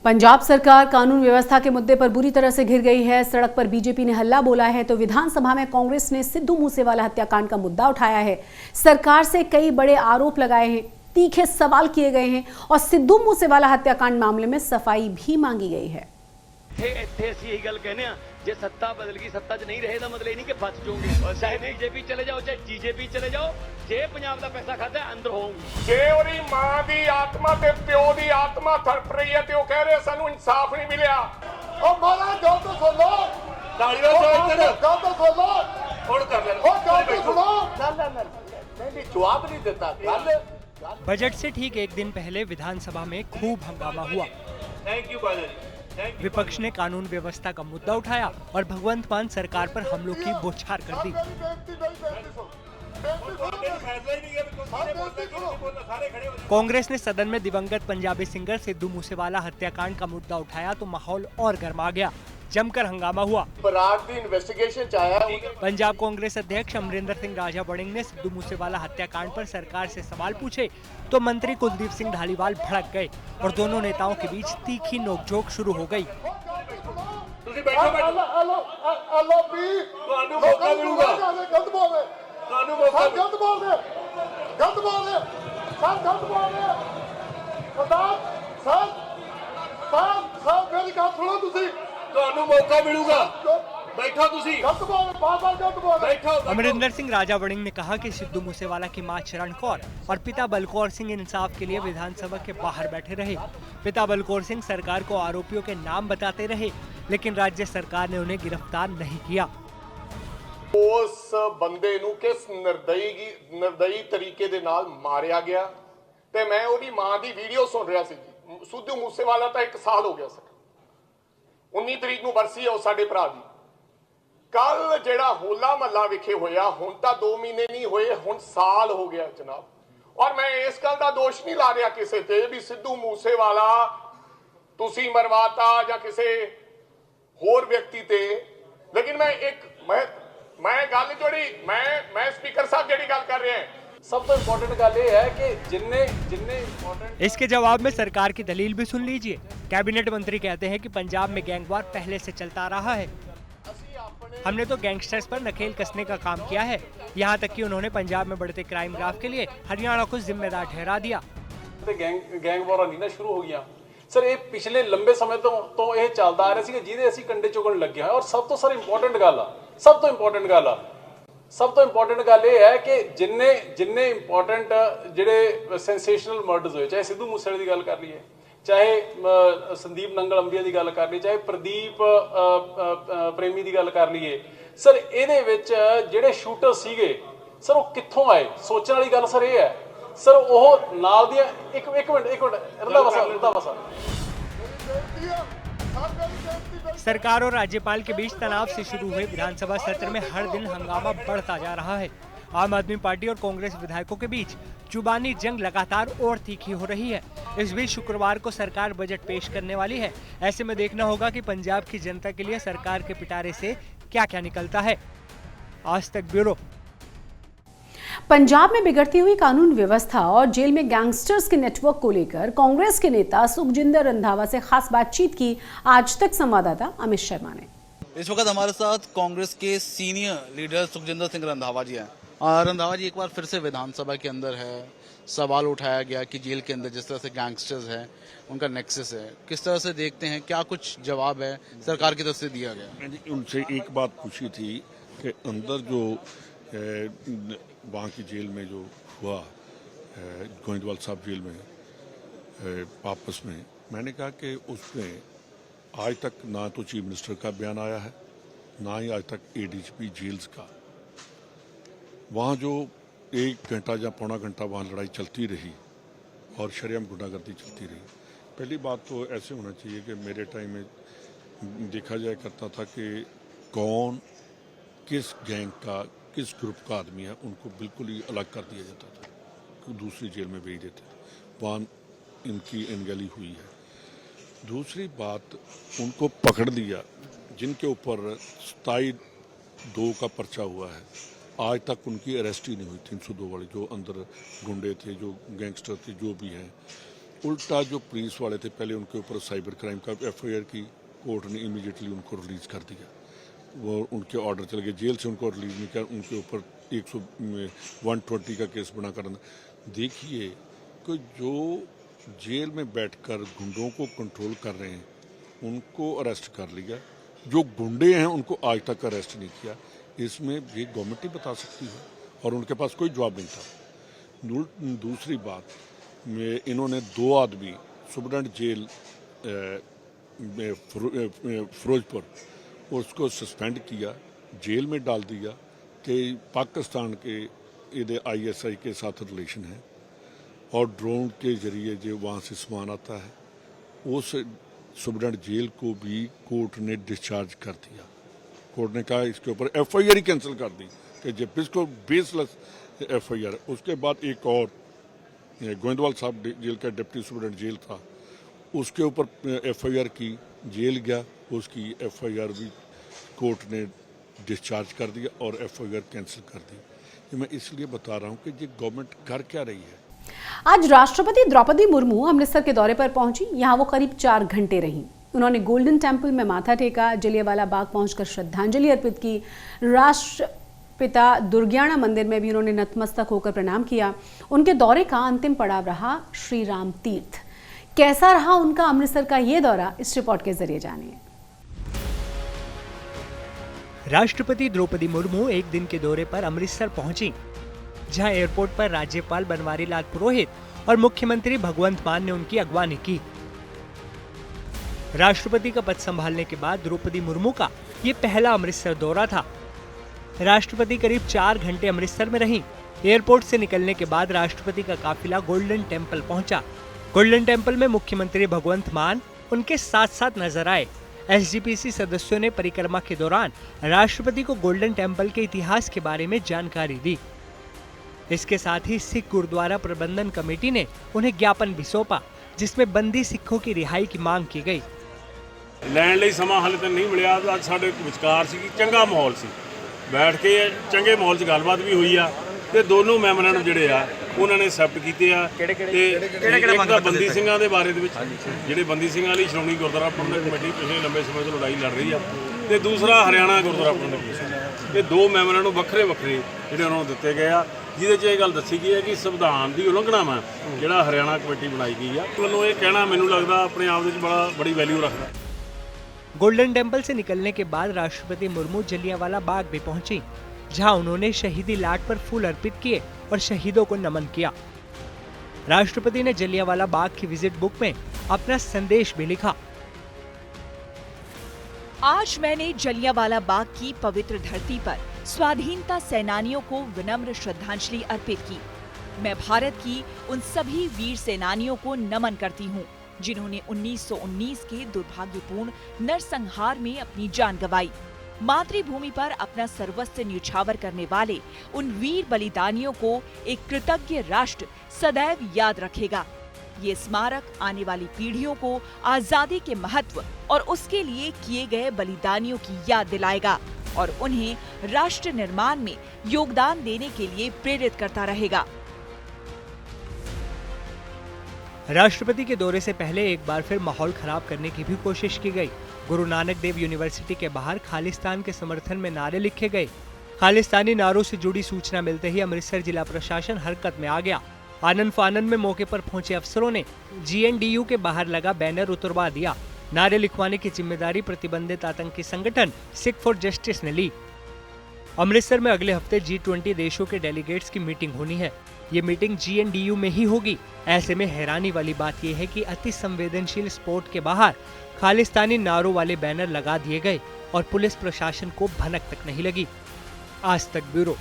पंजाब सरकार कानून व्यवस्था के मुद्दे पर बुरी तरह से घिर गई है। सड़क पर बीजेपी ने हल्ला बोला है तो विधानसभा में कांग्रेस ने सिद्धू मूसेवाला हत्याकांड का मुद्दा उठाया है। सरकार से कई बड़े आरोप लगाए हैं, तीखे सवाल किए गए हैं और सिद्धू मूसेवाला हत्याकांड मामले में सफाई भी मांगी गई है। यही गल कहने जे सत्ता बदल गई, सत्ता च नहीं रहे तो मतलब नहीं कि बच जाओगे। चाहे बीजेपी चले जाओ, चाहे बीजेपी चले जाओ, जे पंजाब का पैसा खाता है अंदर होंगे। जे ओरी मां दी आत्मा ते प्यो दी आत्मा तड़प रही है ते ओ कह रहे सानू इंसाफ नहीं मिलिया। ओ महाराज गल तो सुन लो, ताली लो इधर गल तो सुन लो, हुन कर ले ओ गल तो सुनो। नहीं जवाब नहीं देता। बजट से ठीक एक दिन पहले विधानसभा में खूब हंगामा हुआ। थैंक यू बादल। विपक्ष ने कानून व्यवस्था का मुद्दा उठाया और भगवंत मान सरकार पर हमलों की बौछार कर दी। कांग्रेस ने सदन में दिवंगत पंजाबी सिंगर सिद्धू मूसेवाला हत्याकांड का मुद्दा उठाया तो माहौल और गर्मा गया, जमकर हंगामा हुआ। इन्वेस्टिगेशन चाया पंजाब कांग्रेस अध्यक्ष अमरिंदर सिंह राजा वड़िंग ने सिद्धू मूसेवाला हत्याकांड पर सरकार से सवाल पूछे तो मंत्री कुलदीप सिंह धालीवाल भड़क गए और दोनों नेताओं के बीच तीखी नोकझोंक शुरू हो गई। अमरिंदर सिंह राजा वड़िंग ने कहा कि सिद्धू मूसेवाला की मां चरण कौर और पिता बलकौर सिंह इंसाफ के लिए विधानसभा के बाहर बैठे रहे। पिता बलकौर सिंह सरकार को आरोपियों के नाम बताते रहे, लेकिन राज्य सरकार ने उन्हें गिरफ्तार नहीं किया। उस बंदे नूं किस निर्दयी तरीके दे नाल मारिया गया ते मैं ओदी मां दी वीडियो सुन रहा सी। सिद्धू मूसेवाला तो 1 साल हो गया सर, 19 तरीक ਨੂੰ बरसी है साडे भरा दी। कल जेड़ा होला महला विखे होया, हुण तां 2 महीने नहीं होए, हुण साल हो गया जनाब। और मैं इस गल का दोष नहीं ला रहा किसी ते भी सिद्धू मूसेवाला तुसी मरवाता या किसी होर व्यक्ति ते, लेकिन मैं गल जोड़ी मैं स्पीकर साहब जेड़ी गल कर रहे हैं, सब तो इम्पोर्टेंट गल ये है कि जिन्ने इम्पोर्टेंट। इसके जवाब में सरकार की दलील भी सुन लीजिए। कैबिनेट मंत्री कहते हैं कि पंजाब में गैंगवार पहले से चलता रहा है। हमने तो गैंगस्टर्स पर नकेल कसने का काम किया है। यहाँ तक कि उन्होंने पंजाब में बढ़ते क्राइम ग्राफ के लिए हरियाणा को जिम्मेदार ठहरा दिया। गैंग वार नहीं ना शुरू हो गया सर, ये पिछले लंबे समय तो ये चलता आ रहा है ਜਿਹਦੇ ਅਸੀਂ ਕੰਡੇ ਚੁਗਣ ਲੱਗੇ ਹਾਂ। और सब तो सर इंपोर्टेंट गल आ, सब तो इंपोर्टेंट गल ये है कि जिन्ने इंपोर्टेंट ਜਿਹੜੇ सेंसेशनल मर्डर्स होए, चाहे सिद्धू मूसेवाले की गल कर लीए, चाहे संदीप नंगल अंबिया की गल कर लीए, चाहे प्रदीप प्रेमी की गल कर लीए सर, ਇਹਦੇ ਵਿੱਚ ਜਿਹੜੇ ਸ਼ੂटर ਸੀਗੇ सर वो कित्थों आए। सोचने वाली गल सर ये है सर, ਉਹ ਨਾਲ ਦੀਆਂ ਇੱਕ ਮਿੰਟ रंधावा सरकार और राज्यपाल के बीच तनाव से शुरू हुए विधानसभा सत्र में हर दिन हंगामा बढ़ता जा रहा है। आम आदमी पार्टी और कांग्रेस विधायकों के बीच जुबानी जंग लगातार और तीखी हो रही है। इस बीच शुक्रवार को सरकार बजट पेश करने वाली है। ऐसे में देखना होगा कि पंजाब की जनता के लिए सरकार के पिटारे से क्या क्या निकलता है। आज तक ब्यूरो। पंजाब में बिगड़ती हुई कानून व्यवस्था और जेल में गैंगस्टर्स के नेटवर्क को लेकर कांग्रेस के नेता सुखजिंदर रंधावा से खास बातचीत की आज तक संवाददाता अमित शर्मा ने। इस वक्त हमारे साथ कांग्रेस के सीनियर लीडर सुखजिंदर सिंह रंधावा जी हैं। रंधावा जी, एक बार फिर से विधानसभा के अंदर है, सवाल उठाया गया कि जेल के अंदर जिस तरह से गैंगस्टर्स हैं उनका नेक्सस है, किस तरह से देखते हैं, क्या कुछ जवाब है सरकार की तरफ से दिया गया? उनसे एक बात पूछी थी कि अंदर जो वहाँ की जेल में जो हुआ गोविंदवाल साहब जेल में वापस में, मैंने कहा कि उसमें आज तक ना तो चीफ मिनिस्टर का बयान आया है, ना ही आज तक एडीजीपी जेल्स का। वहाँ जो 1 घंटा या पौना घंटा वहाँ लड़ाई चलती रही और शरेआम गुंडागर्दी चलती रही। पहली बात तो ऐसे होना चाहिए कि मेरे टाइम में देखा जाया करता था कि कौन किस गैंग का, किस ग्रुप का आदमी है, उनको बिल्कुल ही अलग कर दिया जाता था, दूसरी जेल में भेज देते। वहाँ इनकी अनगली हुई है। दूसरी बात, उनको पकड़ लिया जिनके ऊपर 27/2 का पर्चा हुआ है, आज तक उनकी अरेस्ट ही नहीं हुई। 302 वाले जो अंदर गुंडे थे, जो गैंगस्टर थे, जो भी हैं, उल्टा जो पुलिस वाले थे पहले उनके ऊपर साइबर क्राइम का FIR की, कोर्ट ने इमीडिएटली उनको रिलीज़ कर दिया। वो उनके ऑर्डर चले गए, जेल से उनको रिलीज़ नहीं किया, उनके ऊपर 120 का केस बना कर। देखिए कि जो जेल में बैठकर गुंडों को कंट्रोल कर रहे हैं उनको अरेस्ट कर लिया, जो गुंडे हैं उनको आज तक अरेस्ट नहीं किया। इसमें ये गवर्नमेंट ही बता सकती है और उनके पास कोई जवाब नहीं था। दूसरी बात, इन्होंने 2 आदमी सुप्रीडेंट जेल फिरोजपुर उसको सस्पेंड किया, जेल में डाल दिया कि पाकिस्तान के इधर ISI के साथ रिलेशन है और ड्रोन के जरिए जो वहाँ से सामान आता है, उस सुप्रीडेंट जेल को भी कोर्ट ने डिस्चार्ज कर दिया। कोर्ट ने कहा इसके ऊपर FIR ही कैंसिल कर दी कि जब इसको बेसलेस FIR। उसके बाद एक और गोविंदवाल साहब जेल का डिप्टी सुप्रीडेंट जेल था, उसके ऊपर FIR की, जेल गया, उसकी FIR भी कोर्ट ने डिस्चार्ज कर दिया और FIR कैंसिल कर दी। ये मैं इसलिए बता रहा हूँ कि ये गवर्नमेंट कर क्या रही है। आज राष्ट्रपति द्रौपदी मुर्मू अमृतसर के दौरे पर पहुंची। यहां वो करीब 4 घंटे रहीं। उन्होंने गोल्डन टेम्पल में माथा टेका, जलियांवाला बाग पहुंचकर श्रद्धांजलि अर्पित की। राष्ट्रपिता दुर्गियाना मंदिर में भी उन्होंने नतमस्तक होकर प्रणाम किया। उनके दौरे का अंतिम पड़ाव रहा श्री राम तीर्थ। कैसा रहा उनका अमृतसर का ये दौरा, इस रिपोर्ट के जरिए जानिए। राष्ट्रपति द्रौपदी मुर्मू एक दिन के दौरे पर अमृतसर पहुंची, जहां एयरपोर्ट पर राज्यपाल बनवारी लाल पुरोहित और मुख्यमंत्री भगवंत मान ने उनकी अगवानी की। राष्ट्रपति का पद संभालने के बाद द्रौपदी मुर्मू का ये पहला अमृतसर दौरा था। राष्ट्रपति करीब 4 घंटे अमृतसर में रहीं। एयरपोर्ट से निकलने के बाद राष्ट्रपति का काफिला गोल्डन टेम्पल पहुंचा। गोल्डन टेम्पल में मुख्यमंत्री भगवंत मान उनके साथ साथ नजर आए। SGPC सदस्यों ने परिक्रमा के दौरान राष्ट्रपति को गोल्डन टेम्पल के इतिहास के बारे में जानकारी दी। इसके साथ ही सिख गुरुद्वारा प्रबंधन कमेटी ने उन्हें ज्ञापन भी सौंपा, जिसमें बंदी सिखों की रिहाई की मांग की गई। ਲੈਣ ਲਈ ਸਮਾਂ ਹਾਲੇ ਤੱਕ ਨਹੀਂ ਮਿਲਿਆ। ਅੱਜ ਸਾਡੇ ਵਿਚਕਾਰ ਸੀ, ਚੰਗਾ ਮਾਹੌਲ ਸੀ, ਬੈਠ ਕੇ ਚੰਗੇ ਮਾਹੌਲ 'ਚ ਗੱਲਬਾਤ ਵੀ ਹੋਈ ਆ ਤੇ ਦੋਨੋਂ ਮੈਮੋਰੈਂਡਮ ਜਿਹੜੇ ਆ ਉਹਨਾਂ ਨੇ ਐਕਸੈਪਟ ਕੀਤੇ ਆ। ਇੱਕ ਤਾਂ ਬੰਦੀ ਸਿੰਘਾਂ ਦੇ ਬਾਰੇ ਦੇ ਵਿੱਚ, ਜਿਹੜੇ ਬੰਦੀ ਸਿੰਘਾਂ ਲਈ ਸ਼੍ਰੋਮਣੀ ਗੁਰਦੁਆਰਾ ਪ੍ਰਬੰਧਕ ਕਮੇਟੀ ਪਿਛਲੇ ਲੰਬੇ ਸਮੇਂ ਤੋਂ ਲੜਾਈ ਲੜ ਰਹੀ ਆ, ਤੇ ਦੂਸਰਾ ਹਰਿਆਣਾ ਗੁਰਦੁਆਰਾ ਪ੍ਰਬੰਧਕ ਕਮੇਟੀ। ਇਹ 2 ਮੈਮੋਰੈਂਡਮ ਵੱਖਰੇ ਵੱਖਰੇ ਜਿਹੜੇ ਉਹਨਾਂ ਨੂੰ ਦਿੱਤੇ ਗਏ ਆ, ਜਿਹਦੇ 'ਚ ਇਹ ਗੱਲ ਦੱਸੀ ਗਈ ਹੈ ਕਿ ਸੰਵਿਧਾਨ ਦੀ ਉਲੰਘਣਾ ਵਾ ਜਿਹੜਾ ਹਰਿਆਣਾ ਕਮੇਟੀ ਬਣਾਈ ਗਈ ਆ। ਮੈਨੂੰ ਇਹ ਕਹਿਣਾ ਮੈਨੂੰ ਲੱਗਦਾ ਆਪਣੇ ਆਪ ਦੇ ਵਿੱਚ ਬੜੀ ਵੈਲਿਊ ਰੱਖਦਾ। गोल्डन टेम्पल से निकलने के बाद राष्ट्रपति मुर्मू जलियांवाला बाग भी पहुंची, जहां उन्होंने शहीदी लाट पर फूल अर्पित किए और शहीदों को नमन किया। राष्ट्रपति ने जलियांवाला बाग की विजिट बुक में अपना संदेश भी लिखा। आज मैंने जलियांवाला बाग की पवित्र धरती पर स्वाधीनता सेनानियों को विनम्र श्रद्धांजलि अर्पित की। मैं भारत की उन सभी वीर सेनानियों को नमन करती हूँ जिन्होंने 1919 के दुर्भाग्यपूर्ण नरसंहार में अपनी जान गंवाई। मातृभूमि पर अपना सर्वस्व न्यौछावर करने वाले उन वीर बलिदानियों को एक कृतज्ञ राष्ट्र सदैव याद रखेगा। ये स्मारक आने वाली पीढ़ियों को आजादी के महत्व और उसके लिए किए गए बलिदानियों की याद दिलाएगा और उन्हें राष्ट्र निर्माण में योगदान देने के लिए प्रेरित करता रहेगा। राष्ट्रपति के दौरे से पहले एक बार फिर माहौल खराब करने की भी कोशिश की गई। गुरु नानक देव यूनिवर्सिटी के बाहर खालिस्तान के समर्थन में नारे लिखे गए। खालिस्तानी नारों से जुड़ी सूचना मिलते ही अमृतसर जिला प्रशासन हरकत में आ गया। आनंद फानन में मौके पर पहुंचे अफसरों ने GNDU के बाहर लगा बैनर उतरवा दिया। नारे लिखवाने की जिम्मेदारी प्रतिबंधित आतंकी संगठन सिख फॉर जस्टिस ने ली। अमृतसर में अगले हफ्ते G20 देशों के डेलीगेट्स की मीटिंग होनी है। ये मीटिंग GNDU में ही होगी। ऐसे में हैरानी वाली बात यह है कि अति संवेदनशील स्पॉट के बाहर खालिस्तानी नारों वाले बैनर लगा दिए गए और पुलिस प्रशासन को भनक तक नहीं लगी। आज तक ब्यूरो।